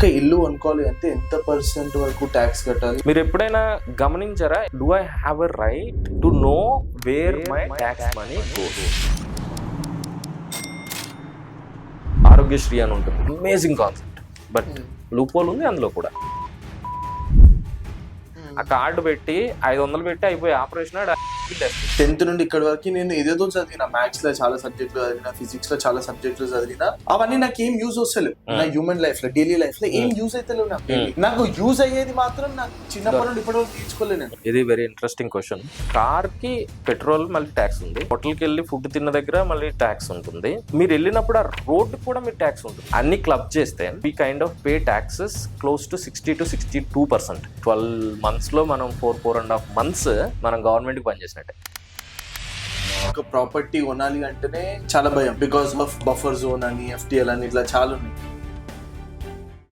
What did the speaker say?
ఒక ఇల్లు కొనుక్కోవాలి అంటే ఎంత పర్సెంట్ వరకు ట్యాక్స్ కట్టాలి? మీరు ఎప్పుడైనా గమనించారా, do I have a right to know where my tax money goes? Aarogyasri అని ఉంటుంది, amazing concept, but loop whole ఉంది అందులో కూడా. ఆ కార్డు పెట్టి 500 పెట్టి అయిపోయి ఆపరేషన్ 10th నుండి ఇక్కడ వరకు నేను ఏదేదో చదివిన, మ్యాథ్స్ లో చాలా సబ్జెక్టులు చదివిన, ఫిజిక్స్ లో చాలా సబ్జెక్టులు చదివిన, అవన్నీ నాకు ఏం యూజ్ వస్తలేవు. నా హ్యూమన్ లైఫ్ లో, డైలీ లైఫ్ లో ఏం యూజ్ అయితే నాకు యూజ్ అయ్యేది మాత్రం నాకు చిన్నప్పటి నుండి ఇప్పటి వరకు తీర్చుకోలేను. ఇది వెరీ ఇంట్రెస్టింగ్ క్వశ్చన్. కార్ కి పెట్రోల్ మళ్ళీ ట్యాక్స్ ఉంది, హోటల్కి వెళ్ళి ఫుడ్ తిన్న దగ్గర మళ్ళీ ట్యాక్స్ ఉంటుంది, మీరు వెళ్ళినప్పుడు ఆ రోడ్డు కూడా మీకు ట్యాక్స్ ఉంటుంది. అన్ని క్లబ్ చేస్తే we kind of pay taxes close to 60 to 62%. 12 months లో మనం 4.5 months మనం గవర్నమెంట్ కి పనిచేసినట్టే. ఒక ప్రాపర్టీ కొనాలి అంటేనే చాలా భయం, బికాస్ ఆఫ్ బఫర్ జోన్ అని, FTL అని, ఇట్లా చాలా ఉన్నాయి.